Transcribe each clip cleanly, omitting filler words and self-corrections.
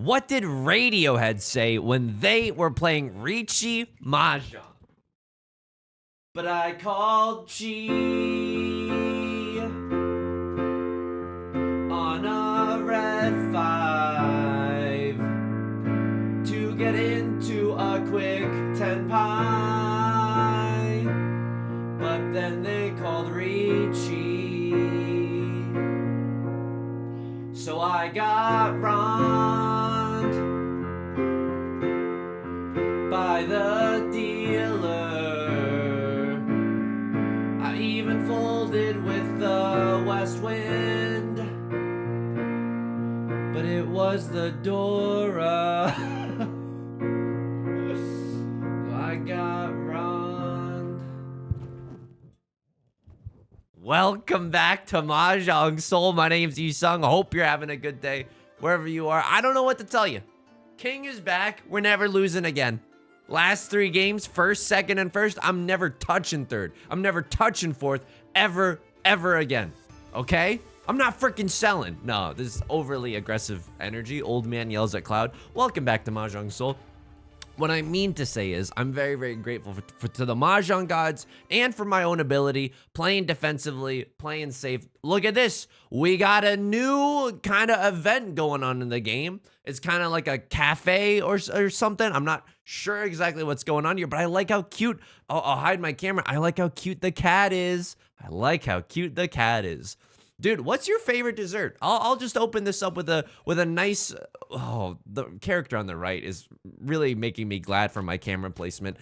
What did Radiohead say when they were playing Riichi Mahjong? But I called Chi on a red 5 to get into a quick 10 pie. But then they called Riichi, so I got wronged by the dealer. I even folded with the west wind, but it was the Dora. I got wronged. Welcome back to Mahjong Soul. My name's Yusong. Hope you're having a good day wherever you are. I don't know what to tell you. King is back. We're never losing again. Last 3 games, first, second, and first. I'm never touching third. I'm never touching fourth ever again. Okay? I'm not freaking selling. No, this is overly aggressive energy. Old man yells at cloud. Welcome back to Mahjong Soul. What I mean to say is I'm very grateful to the Mahjong gods and for my own ability, playing defensively, playing safe. Look at this. We got a new kind of event going on in the game. It's kind of like a cafe or something. I'm not sure exactly what's going on here, but I like how cute. I'll hide my camera. I like how cute the cat is. I like how cute the cat is. Dude, what's your favorite dessert? I'll just open this up with a nice. Oh, the character on the right is really making me glad for my camera placement.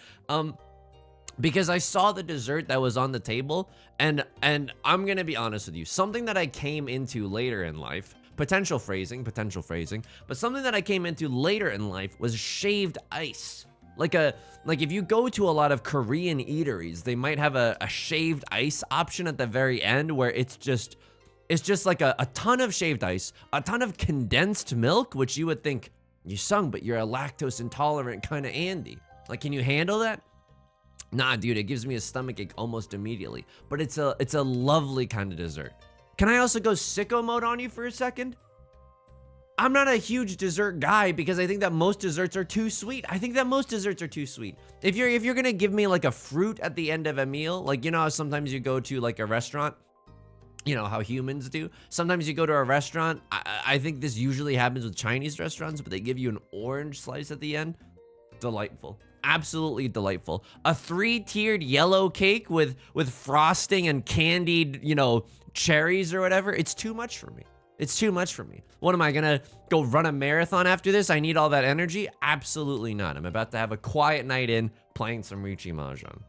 Because I saw the dessert that was on the table, and I'm gonna be honest with you, something that I came into later in life, potential phrasing, but something that I came into later in life was shaved ice. Like if you go to a lot of Korean eateries, they might have a shaved ice option at the very end where it's just like a ton of shaved ice, a ton of condensed milk, which you would think, you sung, but you're a lactose intolerant kind of Andy. Like, can you handle that? Nah, dude, it gives me a stomachache almost immediately. But it's a lovely kind of dessert. Can I also go sicko mode on you for a second? I'm not a huge dessert guy because I think that most desserts are too sweet. If you're gonna give me like a fruit at the end of a meal, like, you know how sometimes you go to like a restaurant, you know how humans do. Sometimes you go to a restaurant. I think this usually happens with Chinese restaurants, but they give you an orange slice at the end. Delightful. Absolutely delightful. A 3-tiered yellow cake with frosting and candied, you know, cherries or whatever. It's too much for me. What am I gonna go run a marathon after this? I need all that energy? Absolutely not. I'm about to have a quiet night in playing some Riichi Mahjong.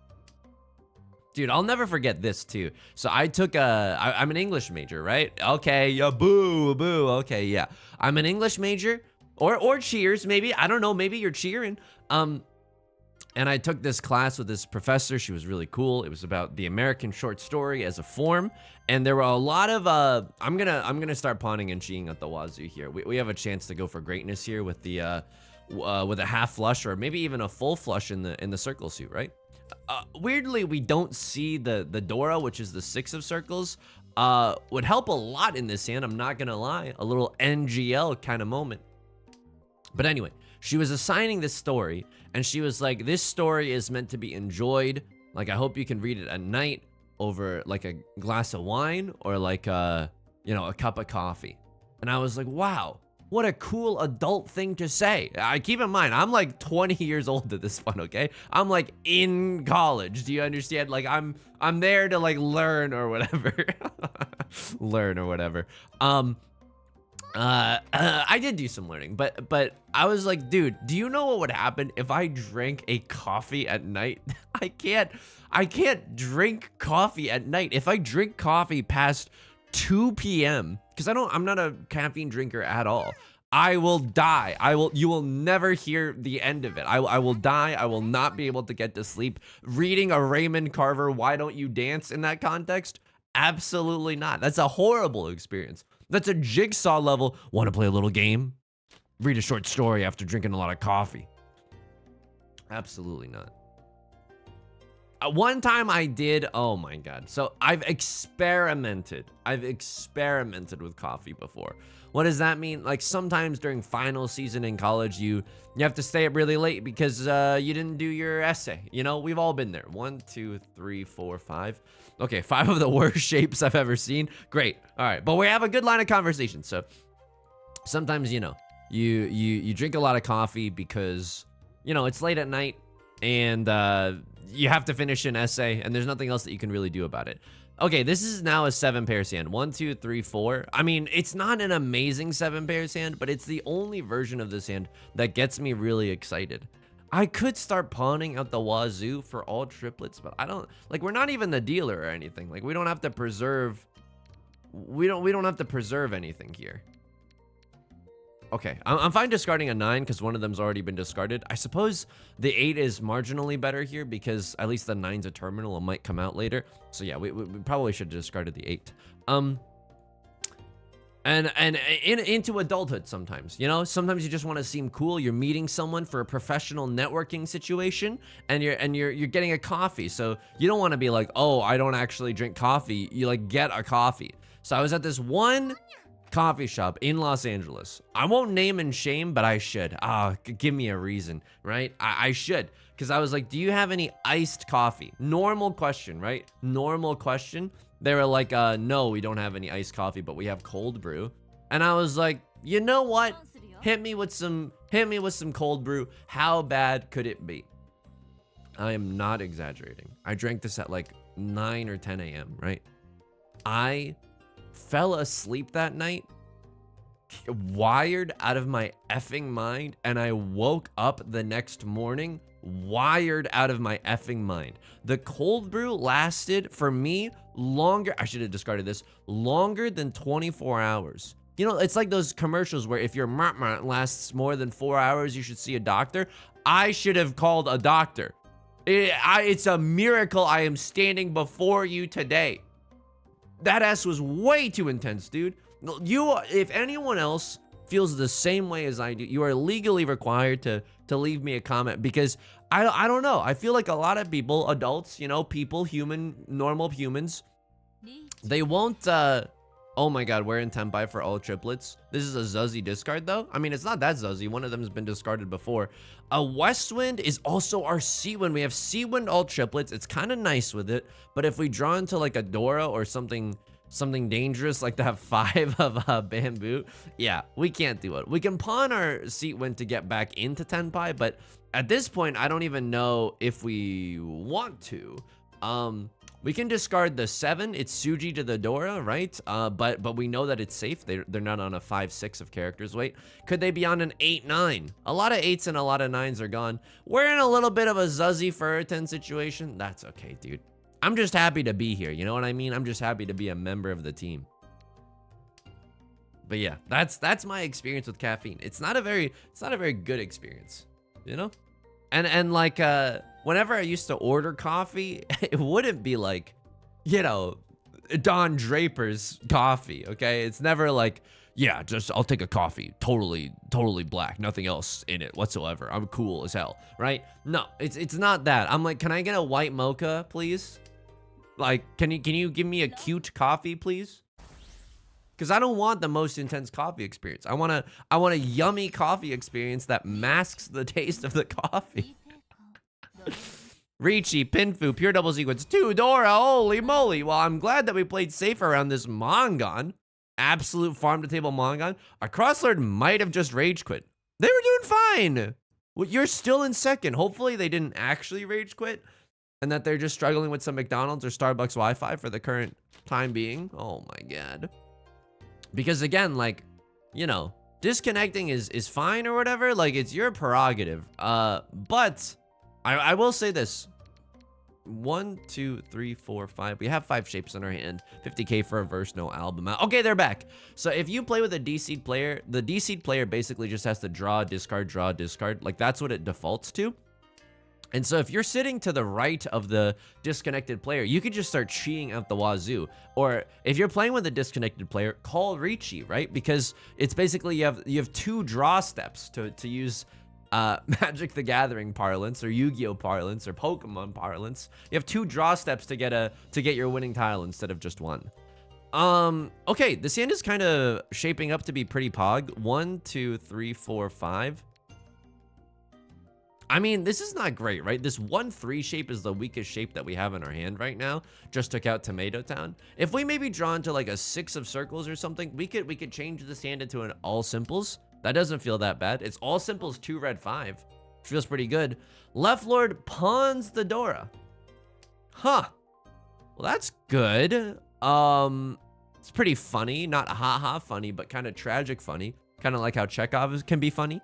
Dude, I'll never forget this too. So I took I'm an English major, right? Okay, yeah, boo. Okay, yeah. I'm an English major, or cheers, maybe. I don't know, maybe you're cheering. And I took this class with this professor. She was really cool. It was about the American short story as a form. And there were a lot of, I'm gonna start pawning and cheating at the wazoo here. We have a chance to go for greatness here with the, with a half flush or maybe even a full flush in the circle suit, right? Weirdly, we don't see the Dora, which is the 6 of circles. Would help a lot in this hand, I'm not gonna lie. A little NGL kind of moment. But anyway, she was assigning this story, and she was like, this story is meant to be enjoyed. Like, I hope you can read it at night over like a glass of wine or like a cup of coffee. And I was like, wow. What a cool adult thing to say. I keep in mind, I'm like 20 years old at this point, okay? I'm like in college. Do you understand? Like I'm there to like learn or whatever. I did do some learning, but I was like, dude, do you know what would happen if I drank a coffee at night? I can't drink coffee at night. If I drink coffee past 2 p.m., because I'm not a caffeine drinker at all, I will die. You will never hear the end of it. I will die. I will not be able to get to sleep. Reading a Raymond Carver, Why Don't You Dance in that context? Absolutely not. That's a horrible experience. That's a Jigsaw level. Want to play a little game? Read a short story after drinking a lot of coffee. Absolutely not. One time I did, oh my god. So I've experimented with coffee before. What does that mean? Like sometimes during final season in college, you have to stay up really late because you didn't do your essay. You know, we've all been there. 1, 2, 3, 4, 5. Okay, 5 of the worst shapes I've ever seen. Great. All right, but we have a good line of conversation. So sometimes, you know, you drink a lot of coffee because, you know, it's late at night and you have to finish an essay and there's nothing else that you can really do about it. Okay, this is now a 7-pair hand. 1, 2, 3, 4. I mean, it's not an amazing 7-pair hand, but it's the only version of this hand that gets me really excited. I could start pawning out the wazoo for all triplets, but I don't, like, we're not even the dealer or anything. Like, we don't have to preserve, we don't have to preserve anything here. Okay, I'm fine discarding a 9 because one of them's already been discarded. I suppose the 8 is marginally better here because at least the 9's a terminal and might come out later. So yeah, we probably should have discarded the 8. And into adulthood sometimes, you know, sometimes you just want to seem cool. You're meeting someone for a professional networking situation and you're getting a coffee. So you don't want to be like, oh, I don't actually drink coffee. You like get a coffee. So I was at this one coffee shop in Los Angeles. I won't name and shame, but I should. Give me a reason, right? I should, because I was like, do you have any iced coffee? Normal question, right? Normal question. They were like, no, we don't have any iced coffee, but we have cold brew. And I was like, you know what? Hit me with some cold brew. How bad could it be? I am not exaggerating. I drank this at like 9 or 10 a.m., right? I fell asleep that night, wired out of my effing mind, and I woke up the next morning wired out of my effing mind. The cold brew lasted for me longer, I should have discarded this, longer than 24 hours. You know, it's like those commercials where if your lasts more than 4 hours, you should see a doctor. I should have called a doctor. It's a miracle I am standing before you today. That S was way too intense, dude. If anyone else feels the same way as I do, you are legally required to leave me a comment, because I don't know. I feel like a lot of people, adults, you know, people, normal humans, they won't, oh my god, we're in Tenpai for all triplets. This is a Zuzzy discard though. I mean, it's not that Zuzzy. One of them has been discarded before. A Westwind is also our Seawind. We have Seawind all triplets. It's kind of nice with it, but if we draw into like a Dora or something dangerous, like to have 5 of bamboo, yeah, we can't do it. We can pawn our Seawind to get back into Tenpai, but at this point, I don't even know if we want to. We can discard the 7. It's Suji to the Dora, right? But we know that it's safe. They're not on a 5-6 of characters. Wait, could they be on an 8-9? A lot of 8s and a lot of 9s are gone. We're in a little bit of a Zuzzy Furriton situation. That's okay, dude. I'm just happy to be here. You know what I mean? I'm just happy to be a member of the team. But yeah, that's my experience with caffeine. It's not a very good experience, you know? And like whenever I used to order coffee, it wouldn't be like, you know, Don Draper's coffee, okay? It's never like, yeah, just I'll take a coffee, totally black, nothing else in it whatsoever. I'm cool as hell, right? No, it's not that. I'm like, can I get a white mocha, please? Like, can you give me a cute coffee, please? Because I don't want the most intense coffee experience. I want a yummy coffee experience that masks the taste of the coffee. Riichi, Pinfu, pure double sequence, 2 Dora, holy moly. Well, I'm glad that we played safe around this Mongon. Absolute farm to table Mongon. Our crosslord might have just rage quit. They were doing fine. Well, you're still in second. Hopefully they didn't actually rage quit and that they're just struggling with some McDonald's or Starbucks Wi-Fi for the current time being. Oh my god. Because again, like, you know, disconnecting is fine or whatever. Like, it's your prerogative. But I will say this. 1, 2, 3, 4, 5. We have 5 shapes in our hand. 50k for a verse, no album out. Okay, they're back. So if you play with a DC'd player, the DC'd player basically just has to draw, discard. Like, that's what it defaults to. And so if you're sitting to the right of the disconnected player, you could just start cheating out the wazoo. Or if you're playing with a disconnected player, call Riichi, right? Because it's basically you have 2 draw steps to use Magic the Gathering parlance, or Yu-Gi-Oh parlance, or Pokemon parlance, you have 2 draw steps to get your winning tile instead of just 1. Okay, this hand is kind of shaping up to be pretty pog. 1, 2, 3, 4, 5. I mean, this is not great, right? This 1-3 shape is the weakest shape that we have in our hand right now. Just took out Tomato Town. If we maybe draw into like a 6 of circles or something, we could change this hand into an all simples. That doesn't feel that bad. It's all simples 2 red 5. Which feels pretty good. Left Lord pawns the Dora. Huh. Well, that's good. It's pretty funny. Not haha funny, but kind of tragic funny. Kind of like how Chekhov can be funny.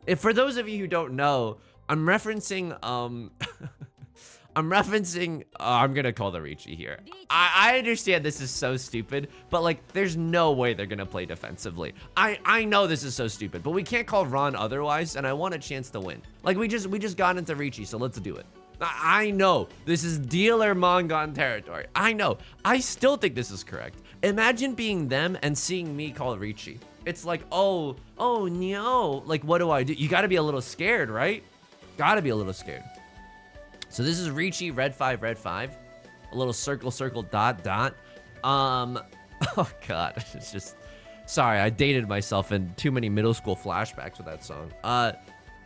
If for those of you who don't know, I'm referencing I'm gonna call the Riichi here. I understand this is so stupid, but like there's no way they're gonna play defensively. I know this is so stupid, but we can't call Ron otherwise, and I want a chance to win. Like we just got into Riichi, so let's do it. I know this is dealer Mongon territory. I know. I still think this is correct. Imagine being them and seeing me call Riichi. It's like, oh no. Like, what do I do? You gotta be a little scared, right? Gotta be a little scared. So this is Riichi, red 5, red 5. A little circle, circle, dot, dot. Oh God, it's just, sorry, I dated myself in too many middle school flashbacks with that song.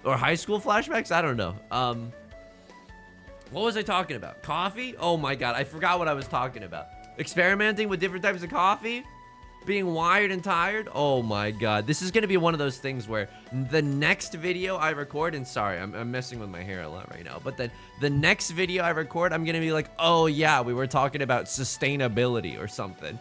Or high school flashbacks, I don't know. What was I talking about? Coffee? Oh my God, I forgot what I was talking about. Experimenting with different types of coffee? Being wired and tired? Oh my God, this is gonna be one of those things where the next video I record, and sorry, I'm messing with my hair a lot right now, but then the next video I record, I'm gonna be like, oh yeah, we were talking about sustainability or something.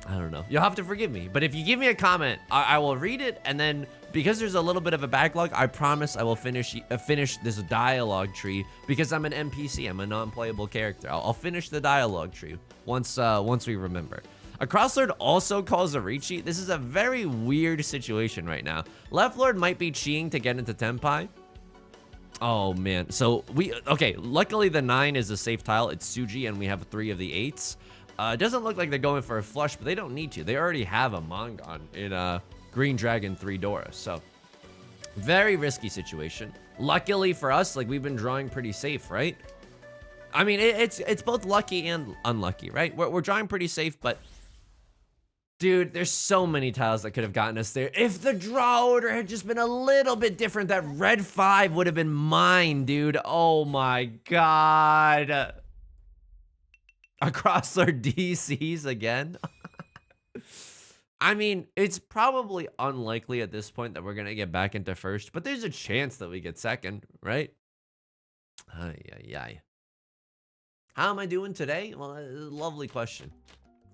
I don't know. You'll have to forgive me, but if you give me a comment, I will read it, and then because there's a little bit of a backlog, I promise I will finish this dialogue tree because I'm an NPC. I'm a non-playable character. I'll finish the dialogue tree once we remember. A Crosslord also calls a Riichi. This is a very weird situation right now. Left Lord might be cheating to get into Tenpai. Oh man. So okay. Luckily the 9 is a safe tile. It's Suji, and we have 3 of the 8s. It doesn't look like they're going for a flush, but they don't need to. They already have a Mongon in Green Dragon 3 Dora. So very risky situation. Luckily for us, like we've been drawing pretty safe, right? I mean, it's both lucky and unlucky, right? We're drawing pretty safe, but dude, there's so many tiles that could have gotten us there. If the draw order had just been a little bit different, that red 5 would have been mine, dude. Oh my God. Across our DCs again. I mean, it's probably unlikely at this point that we're gonna get back into first, but there's a chance that we get second, right? Ay, ay, ay. How am I doing today? Well, lovely question,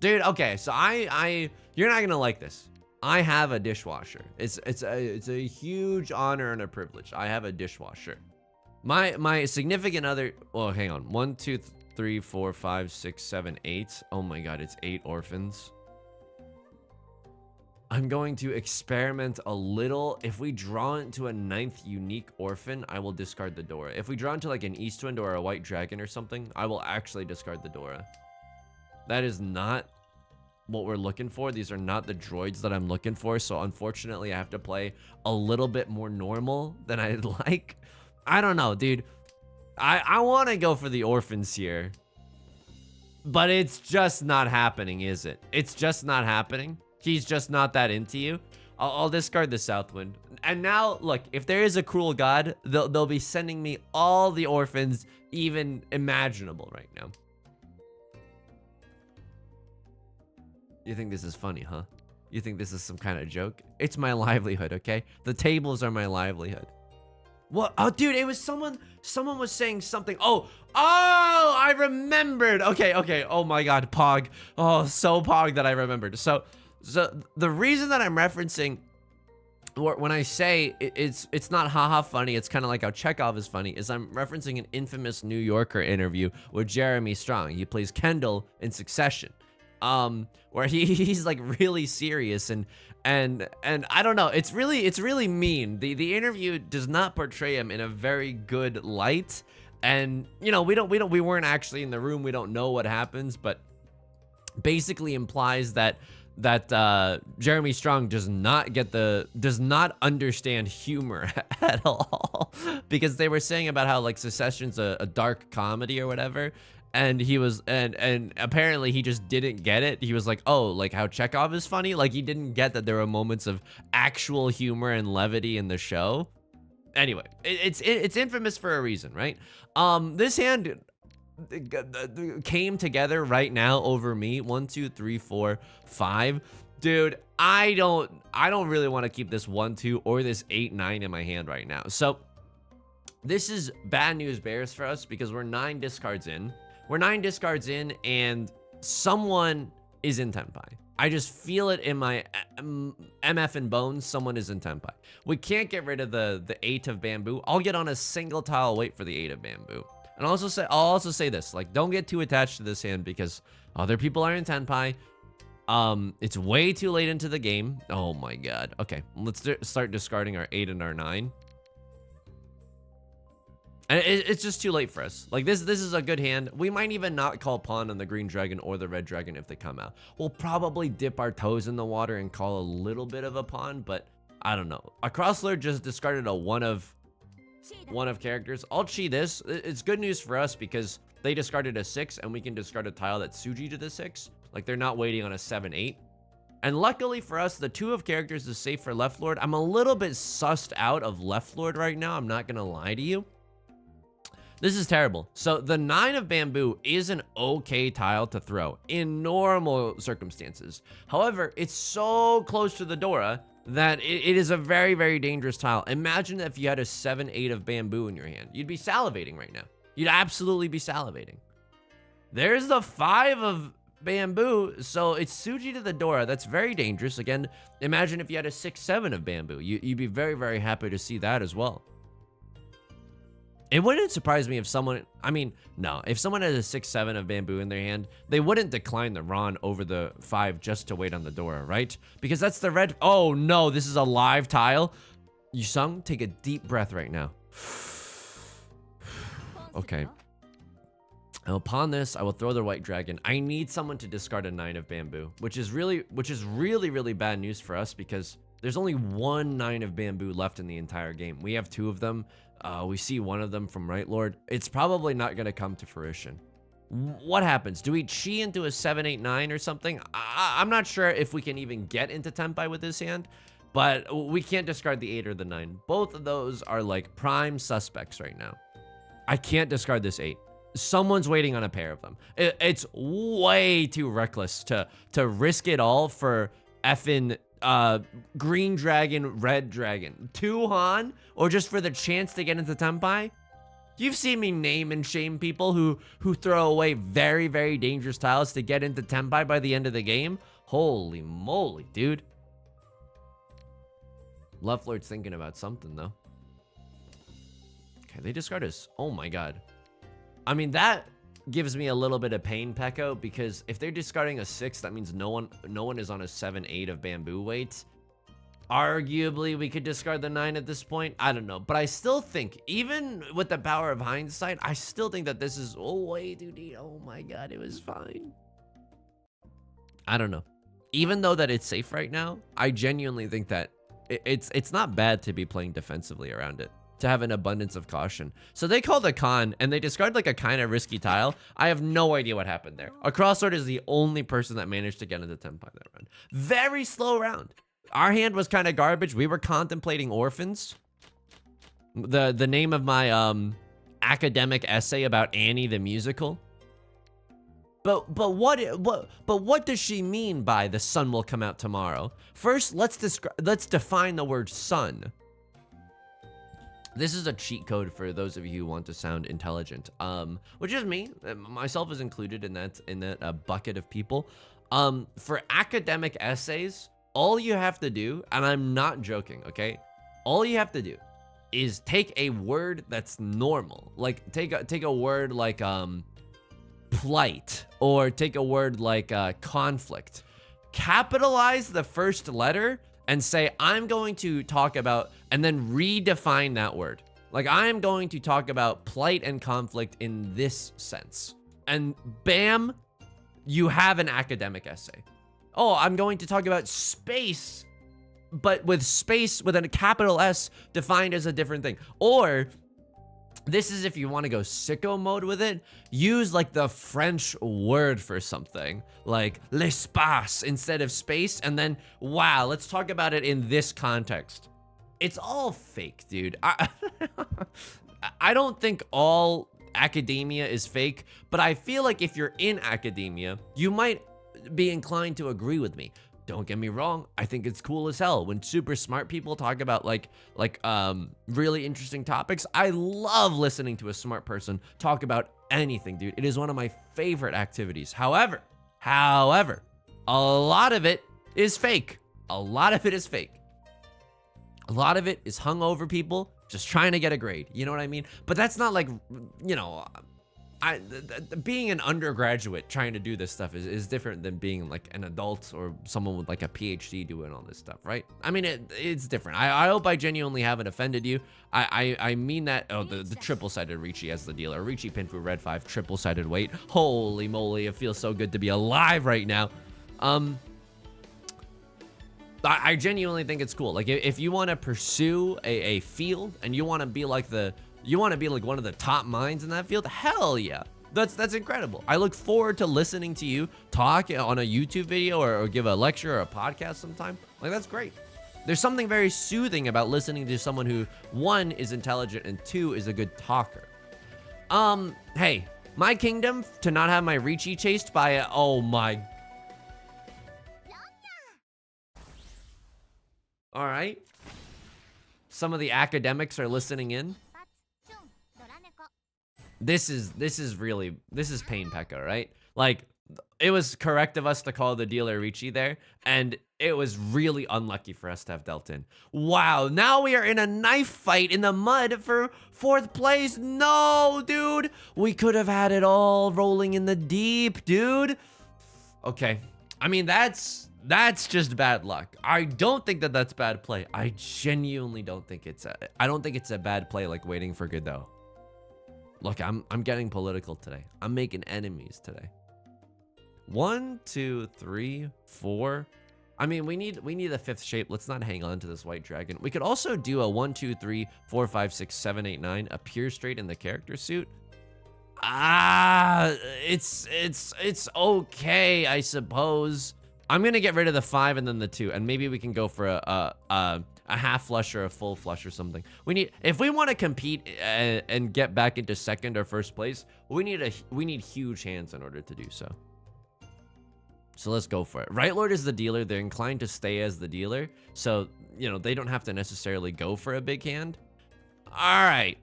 dude. Okay, so you're not gonna like this. I have a dishwasher. It's a huge honor and a privilege. I have a dishwasher. My significant other. Well, hang on. 1, 2, 3, 4, 5, 6, 7, 8. Oh my God, it's 8 orphans. I'm going to experiment a little. If we draw into a 9th unique orphan, I will discard the Dora. If we draw into like an Eastwind or a White Dragon or something, I will actually discard the Dora. That is not what we're looking for. These are not the droids that I'm looking for. So unfortunately, I have to play a little bit more normal than I'd like. I don't know, dude. I want to go for the orphans here, but it's just not happening, is it? It's just not happening. He's just not that into you. I'll discard the Southwind. And now, look, if there is a cruel god, they'll be sending me all the orphans even imaginable right now. You think this is funny, huh? You think this is some kind of joke? It's my livelihood, okay? The tables are my livelihood. What? Oh, dude, it was someone was saying something. Oh, I remembered. Okay. Oh my God, Pog. Oh, so Pog that I remembered. So the reason that I'm referencing, when I say it's not haha funny, it's kind of like how Chekhov is funny, is I'm referencing an infamous New Yorker interview with Jeremy Strong. He plays Kendall in Succession, where he's like really serious and I don't know, it's really mean. The interview does not portray him in a very good light, and you know, we weren't actually in the room, we don't know what happens, but basically implies that Jeremy Strong does not understand humor at all, because they were saying about how like Secession's a dark comedy or whatever, and he was and apparently he just didn't get it. He was like, oh, like how Chekhov is funny, like he didn't get that there were moments of actual humor and levity in the show. Anyway, it's infamous for a reason, right? This hand came together right now over me. 1, 2, 3, 4, 5. Dude, I don't really want to keep this 1, 2 or this 8, 9 in my hand right now. So this is bad news bears for us, because we're 9 discards in. We're 9 discards in, and someone is in Tenpai. I just feel it in my MF and bones. Someone is in Tenpai. We can't get rid of the 8 of bamboo. I'll get on a single tile, wait for the 8 of bamboo. And I'll also say this, like, don't get too attached to this hand, because other people are in Tenpai. It's way too late into the game. Oh my god. Okay, let's start discarding our 8 and our 9. And it's just too late for us. Like, this is a good hand. We might even not call pawn on the green dragon or the red dragon if they come out. We'll probably dip our toes in the water and call a little bit of a pawn, but I don't know. A crosslord just discarded a one of characters. I'll chi this. It's good news for us because they discarded a 6, and we can discard a tile that's Suji to the 6. Like, they're not waiting on a 7, 8. And luckily for us, the 2 of characters is safe for left lord. I'm a little bit sussed out of left lord right now. I'm not gonna lie to you. This is terrible. So the 9 of bamboo is an okay tile to throw in normal circumstances. However, it's so close to the Dora that it is a very, very dangerous tile. Imagine if you had a 7, 8 of bamboo in your hand. You'd be salivating right now. You'd absolutely be salivating. There's the 5 of bamboo, so it's Suji to the Dora. That's very dangerous. Again, imagine if you had a 6, 7 of bamboo. You'd be very, very happy to see that as well. It wouldn't surprise me if someone, if someone has a 6, 7 of bamboo in their hand, they wouldn't decline the Ron over the 5 just to wait on the Dora, right? Because that's the red. Oh no, this is a live tile. Yusong, take a deep breath right now. Okay. I will pawn this. I will throw the white dragon. I need someone to discard a 9 of bamboo, which is really, really bad news for us, because there's only 1 9 of bamboo left in the entire game. We have 2 of them. We see 1 of them from Right Lord. It's probably not going to come to fruition. What happens? Do we chi into a 7, 8, 9 or something? I'm not sure if we can even get into Tenpai with this hand, but we can't discard the 8 or the 9. Both of those are like prime suspects right now. I can't discard this 8. Someone's waiting on a pair of them. It's way too reckless to risk it all for effing green dragon, red dragon. 2 Han, or just for the chance to get into Tenpai? You've seen me name and shame people who throw away very, very dangerous tiles to get into Tenpai by the end of the game. Holy moly, dude. Left Lord's thinking about something, though. Okay, they discard us. Oh my god. I mean, that gives me a little bit of pain, Pekko, because if they're discarding a 6, that means no one is on a 7, 8 of bamboo weight. Arguably, we could discard the 9 at this point. I don't know, but I still think, even with the power of hindsight, I still think that this is way too deep. Oh my god, it was fine. I don't know. Even though that it's safe right now, I genuinely think that it's not bad to be playing defensively around it, to have an abundance of caution. So they called a con, and they discard like a kind of risky tile. I have no idea what happened there. A crossword is the only person that managed to get into Tenpai that run. Very slow round. Our hand was kind of garbage. We were contemplating orphans. The name of my academic essay about Annie the musical. But what does she mean by the sun will come out tomorrow? First, let's define the word sun. This is a cheat code for those of you who want to sound intelligent, which is me. Myself is included in that bucket of people. For academic essays, all you have to do, and I'm not joking, okay? All you have to do is take a word that's normal, like take a word like plight, or take a word like conflict. Capitalize the first letter and say, I'm going to talk about, and then redefine that word. Like, I am going to talk about plight and conflict in this sense. And bam, you have an academic essay. oh, I'm going to talk about space, but with space with a capital S defined as a different thing. Or this is if you want to go sicko mode with it, use like the French word for something, like l'espace instead of space, and then, wow, let's talk about it in this context. It's all fake, dude. I don't think all academia is fake, but I feel like if you're in academia, you might be inclined to agree with me. Don't get me wrong, I think it's cool as hell when super smart people talk about like really interesting topics. I love listening to a smart person talk about anything, dude. It is one of my favorite activities. However, a lot of it is fake. A lot of it is fake. A lot of it is hungover people just trying to get a grade. You know what I mean? But that's not like, you know, being an undergraduate trying to do this stuff is different than being like an adult or someone with like a PhD doing all this stuff, right? I mean, it's different. I hope I genuinely haven't offended you. I mean that. Oh, the triple-sided Riichi as the dealer. Riichi Pinfu Red 5, triple-sided weight. Holy moly, it feels so good to be alive right now. I genuinely think it's cool. Like if you want to pursue a field and you want to be like one of the top minds in that field, hell yeah. That's incredible. I look forward to listening to you talk on a YouTube video or give a lecture or a podcast sometime. Like, that's great. There's something very soothing about listening to someone who, one, is intelligent and two, is a good talker. Hey, my kingdom to not have my Riichi chased by a, oh my. All right. Some of the academics are listening in. This is pain Pekka, right? Like, it was correct of us to call the dealer Riichi there, and it was really unlucky for us to have dealt in. Wow, now we are in a knife fight in the mud for 4th place. No, dude. We could have had it all rolling in the deep, dude. Okay. I mean, that's just bad luck. I don't think that that's bad play. I genuinely don't think I don't think it's a bad play like waiting for Godot. Look, I'm getting political today. I'm making enemies today. 1, 2, 3, 4. I mean, we need a 5th shape. Let's not hang on to this white dragon. We could also do a 1, 2, 3, 4, 5, 6, 7, 8, 9. Appear straight in the character suit. It's okay, I suppose. I'm gonna get rid of the 5 and then the 2, and maybe we can go for a half flush or a full flush or something. If we want to compete and get back into 2nd or 1st place, we need huge hands in order to do so. So let's go for it. Right Lord is the dealer. They're inclined to stay as the dealer, so you know they don't have to necessarily go for a big hand. All right,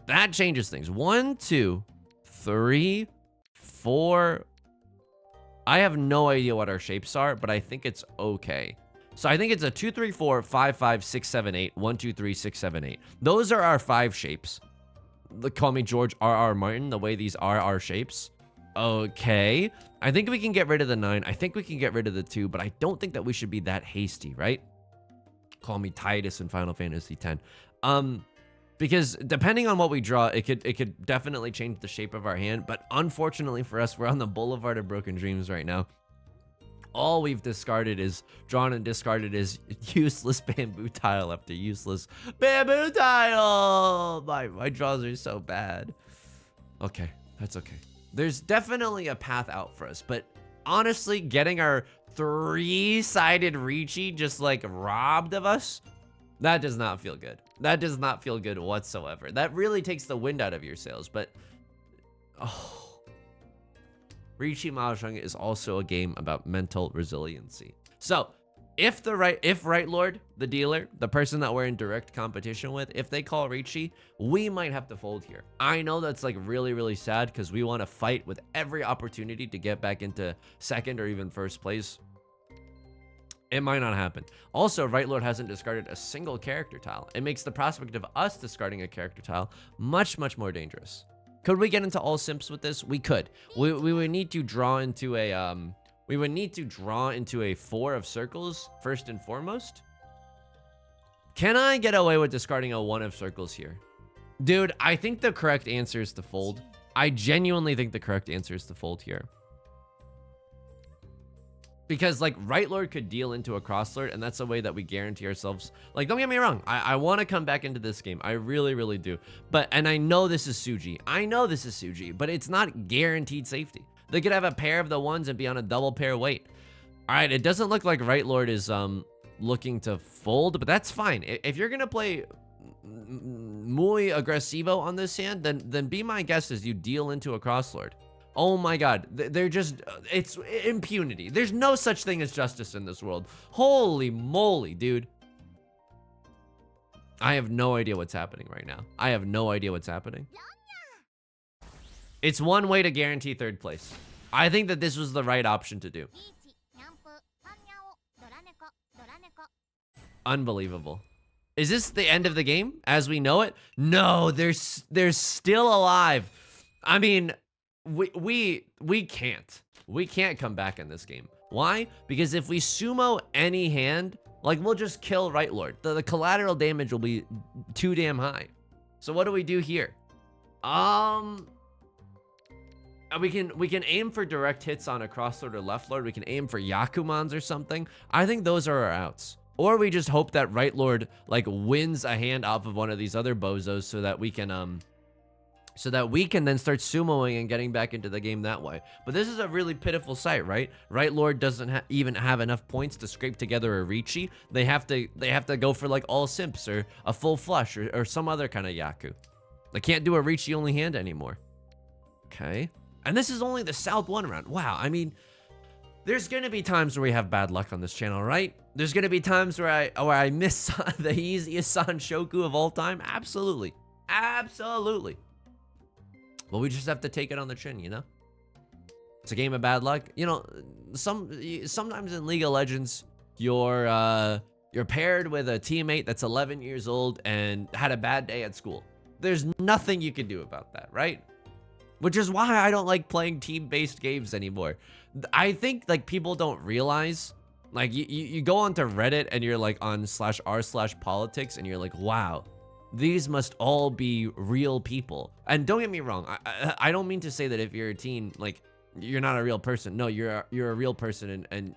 that changes things. 1, 2, 3, 4. I have no idea what our shapes are, but I think it's okay. So I think it's a 2, 3, 4, 5, 5, 6, 7, 8, 1, 2, 3, 6, 7, 8. Those are our 5 shapes. Call me George R.R. Martin, the way these are our shapes. Okay. I think we can get rid of the 9. I think we can get rid of the 2, but I don't think that we should be that hasty, right? Call me Titus in Final Fantasy X. Because depending on what we draw, it could definitely change the shape of our hand. But unfortunately for us, we're on the Boulevard of Broken Dreams right now. All we've discarded is drawn and discarded is useless bamboo tile after useless bamboo tile. My draws are so bad. Okay, that's okay. There's definitely a path out for us, but honestly, getting our 3-sided Riichi just like robbed of us, that does not feel good. That does not feel good whatsoever. That really takes the wind out of your sails, but Riichi Mahjong is also a game about mental resiliency. So if Right Lord, the dealer, the person that we're in direct competition with, if they call Riichi, we might have to fold here. I know that's like really, really sad because we want to fight with every opportunity to get back into 2nd or even 1st place. It might not happen. Also, Right Lord hasn't discarded a single character tile. It makes the prospect of us discarding a character tile much, much more dangerous. Could we get into all simps with this? We could. We would need to draw into a 4 of circles first and foremost. Can I get away with discarding a 1 of circles here? Dude, I think the correct answer is to fold. I genuinely think the correct answer is to fold here. Because like Right Lord could deal into a Cross Lord, and that's a way that we guarantee ourselves. Like, don't get me wrong, I want to come back into this game. I really, really do. And I know this is Suji. I know this is Suji, but it's not guaranteed safety. They could have a pair of the ones and be on a double pair weight. All right, it doesn't look like Right Lord is looking to fold, but that's fine. If you're gonna play muy agresivo on this hand, then be my guest as you deal into a Cross Lord. Oh my god, they're just, it's impunity. There's no such thing as justice in this world. Holy moly, dude. I have no idea what's happening right now. I have no idea what's happening. It's one way to guarantee third place. I think that this was the right option to do. Unbelievable. Is this the end of the game as we know it? No, they're still alive. I mean, we can't come back in this game. Why? Because if we sumo any hand, like, we'll just kill Right Lord. The collateral damage will be too damn high. So what do we do here? We can aim for direct hits on a Cross Lord or Left Lord. We can aim for Yakumans or something. I think those are our outs. Or we just hope that Right Lord like wins a hand off of one of these other bozos so that we can then start sumoing and getting back into the game that way. But this is a really pitiful sight, right? Right Lord doesn't even have enough points to scrape together a Riichi. They have to go for like all simps or a full flush or some other kind of Yaku. They can't do a Riichi only hand anymore. Okay. And this is only the South 1 round. Wow, I mean, there's gonna be times where we have bad luck on this channel, right? There's gonna be times where I miss the easiest Sanshoku of all time. Absolutely. Absolutely. But we just have to take it on the chin, you know? It's a game of bad luck. You know, sometimes in League of Legends, you're paired with a teammate that's 11 years old and had a bad day at school. There's nothing you can do about that, right? Which is why I don't like playing team-based games anymore. I think like people don't realize, like you go onto Reddit and you're like on /r/politics and you're like, wow, these must all be real people. And don't get me wrong, I don't mean to say that if you're a teen, like you're not a real person. No, you're a real person, and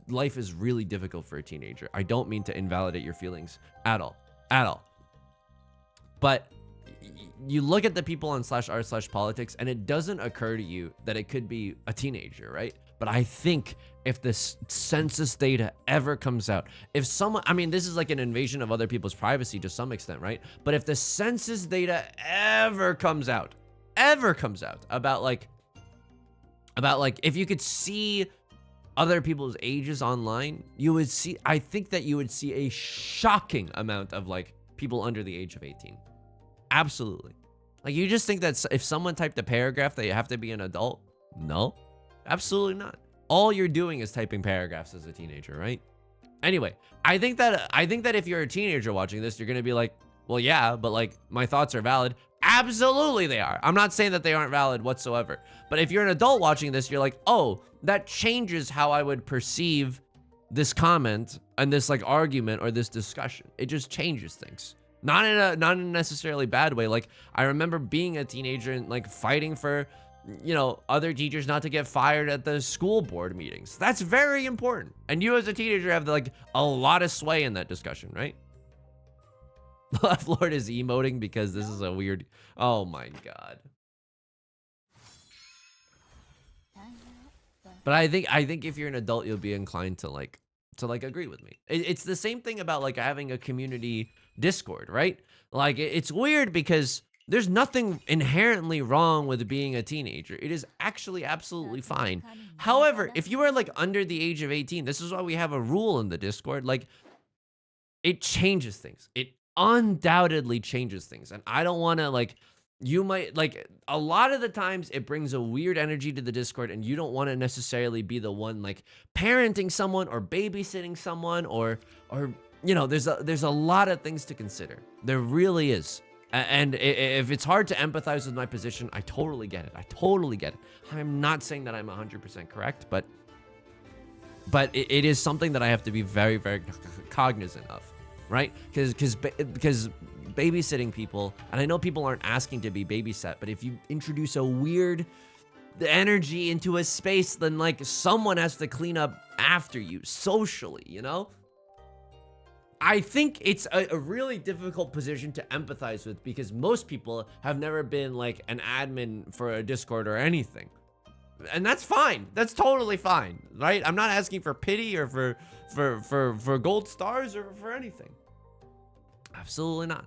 life is really difficult for a teenager. I don't mean to invalidate your feelings at all, But you look at the people on /r/politics and it doesn't occur to you that it could be a teenager, right? But I think if this census data ever comes out, if someone, I mean, this is like an invasion of other people's privacy to some extent, right? But if the census data ever comes out about like if you could see other people's ages online, you would see, I think that you would see a shocking amount of like people under the age of 18. Absolutely. Like, you just think that if someone typed a paragraph that you have to be an adult? No, absolutely not. All you're doing is typing paragraphs as a teenager, right? Anyway, I think that if you're a teenager watching this, you're gonna be like, well, yeah, but like my thoughts are valid. Absolutely they are. I'm not saying that they aren't valid whatsoever. But if you're an adult watching this, you're like, oh, that changes how I would perceive this comment and this like argument or this discussion. It just changes things. Not in a necessarily bad way. Like, I remember being a teenager and like fighting for, you know, other teachers not to get fired at the school board meetings. That's very important. And you as a teenager have like a lot of sway in that discussion, right? Left Lord is emoting because this is a weird, oh my god. But I think if you're an adult, you'll be inclined to like agree with me. It's the same thing about like having a community Discord, right? Like, it's weird because there's nothing inherently wrong with being a teenager. It is actually absolutely fine. However, if you are like under the age of 18, this is why we have a rule in the Discord. Like, it changes things. It undoubtedly changes things. And I don't want to like, you might like, a lot of the times it brings a weird energy to the Discord, and you don't want to necessarily be the one like parenting someone or babysitting someone or you know, there's a lot of things to consider. There really is. And if it's hard to empathize with my position, I totally get it. I totally get it. I'm not saying that I'm 100% correct, but it is something that I have to be very, very cognizant of, right? Because babysitting people, and I know people aren't asking to be babysat, but if you introduce a weird energy into a space, then like someone has to clean up after you socially, you know? I think it's a really difficult position to empathize with because most people have never been like an admin for a Discord or anything. And that's fine. That's totally fine, right? I'm not asking for pity or for gold stars or for anything. Absolutely not.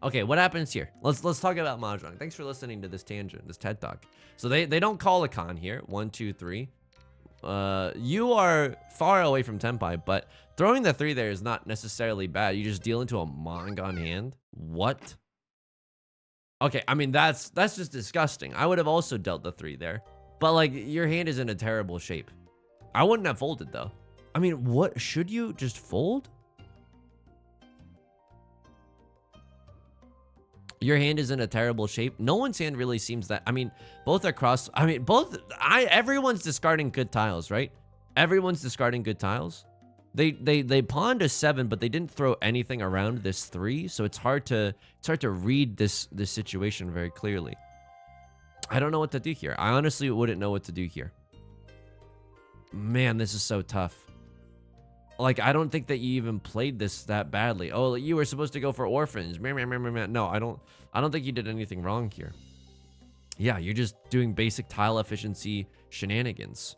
Okay, what happens here? Let's talk about Mahjong. Thanks for listening to this tangent, this TED Talk. So they don't call a con here. 1, 2, 3. You are far away from Tenpai, but throwing the 3 there is not necessarily bad. You just deal into a Mangon hand. What? Okay, I mean that's just disgusting. I would have also dealt the 3 there, but like your hand is in a terrible shape. I wouldn't have folded though. I mean, what should you just fold? Your hand is in a terrible shape. No one's hand really seems that. I mean, both are cross. I mean, everyone's discarding good tiles, right? Everyone's discarding good tiles. They pawned a 7, but they didn't throw anything around this 3, so it's hard to read this situation very clearly. I don't know what to do here. I honestly wouldn't know what to do here. Man, this is so tough. Like, I don't think that you even played this that badly. Oh, you were supposed to go for orphans. No, I don't think you did anything wrong here. Yeah, you're just doing basic tile efficiency shenanigans.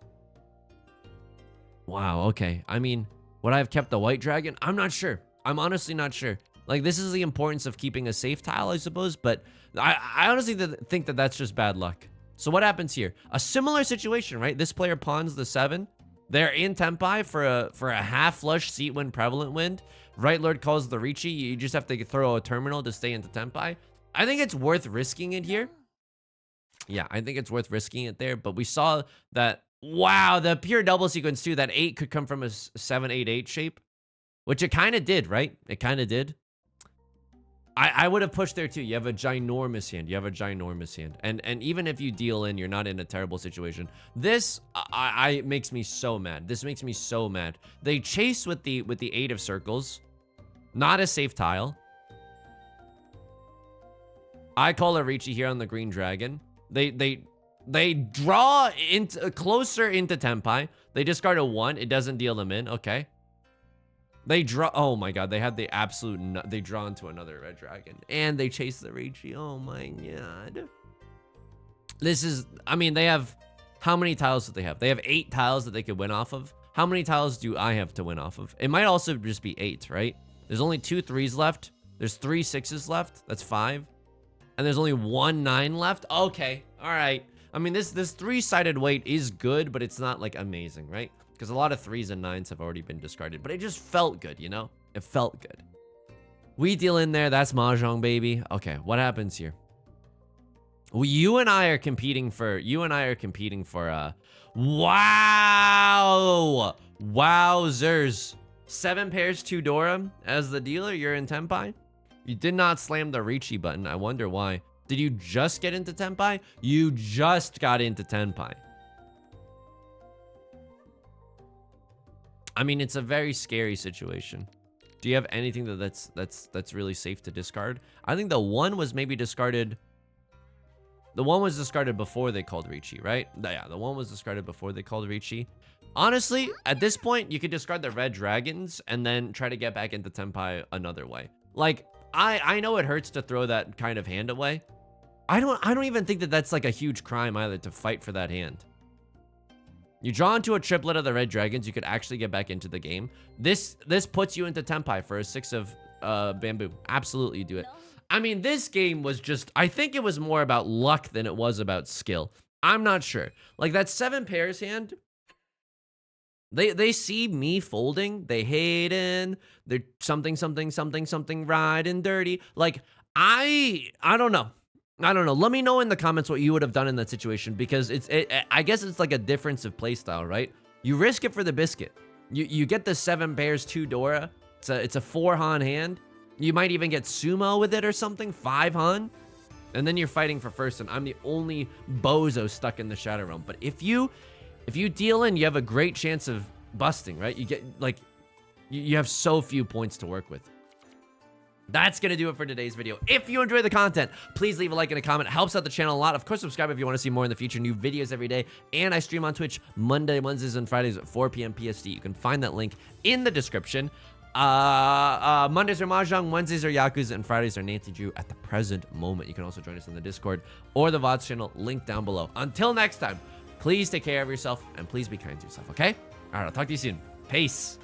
Wow, okay. I mean, would I have kept the white dragon? I'm not sure. I'm honestly not sure. Like, this is the importance of keeping a safe tile, I suppose, but I honestly think that that's just bad luck. So what happens here? A similar situation, right? This player pawns the 7. They're in Tenpai for a half flush seat wind prevalent wind. Right Lord calls the Riichi. You just have to throw a terminal to stay into Tenpai. I think it's worth risking it here. Yeah, I think it's worth risking it there. But we saw that, wow, the pure double sequence too. That 8 could come from a 7-8-8 shape, which it kind of did, right? It kind of did. I would have pushed there too. You have a ginormous hand. You have a ginormous hand. And even if you deal in, you're not in a terrible situation. This makes me so mad. This makes me so mad. They chase with the 8 of circles. Not a safe tile. I call a Riichi here on the green dragon. They draw into closer into Tenpai. They discard a 1. It doesn't deal them in. Okay. They draw. Oh my god, they had the absolute. They draw into another red dragon. And they chase the Riichi. Oh my god. This is. I mean, they have. How many tiles do they have? They have 8 tiles that they could win off of. How many tiles do I have to win off of? It might also just be 8, right? There's only 2 3s left. There's 3 6s left. That's 5. And there's only 1 9 left. Okay. All right. I mean, this 3-sided weight is good, but it's not like amazing, right? Because a lot of 3s and 9s have already been discarded. But it just felt good, you know? It felt good. We deal in there. That's Mahjong, baby. Okay, what happens here? Well, you and I are competing for... Wow! Wowzers. 7 pairs, 2 Dora. As the dealer, you're in Tenpai. You did not slam the Riichi button. I wonder why. Did you just get into Tenpai? You just got into Tenpai. I mean, it's a very scary situation. Do you have anything that's really safe to discard? I think the 1 was maybe discarded. The 1 was discarded before they called Riichi, right? Yeah, the 1 was discarded before they called Riichi. Honestly, at this point, you could discard the red dragons and then try to get back into Tenpai another way. Like, I know it hurts to throw that kind of hand away. I don't even think that that's like a huge crime either to fight for that hand. You draw into a triplet of the red dragons, you could actually get back into the game. This puts you into Tenpai for a 6 of bamboo. Absolutely do it. I mean, this game was just, I think it was more about luck than it was about skill. I'm not sure. Like that 7 pairs hand, they see me folding, they hate in, they're something riding dirty. Like I don't know. I don't know. Let me know in the comments what you would have done in that situation, because I guess it's like a difference of playstyle, right? You risk it for the biscuit. You get the 7 pairs, 2 Dora. It's a 4 Han hand. You might even get sumo with it or something, 5 Han. And then you're fighting for first, and I'm the only bozo stuck in the Shadow Realm. But if you deal in, you have a great chance of busting, right? You get like you have so few points to work with. That's going to do it for today's video. If you enjoy the content, please leave a like and a comment. It helps out the channel a lot. Of course, subscribe if you want to see more in the future. New videos every day. And I stream on Twitch Monday, Wednesdays, and Fridays at 4 p.m. PST. You can find that link in the description. Mondays are Mahjong, Wednesdays are Yakuza, and Fridays are Nancy Drew at the present moment. You can also join us in the Discord or the VODs channel, link down below. Until next time, please take care of yourself and please be kind to yourself, okay? All right, I'll talk to you soon. Peace.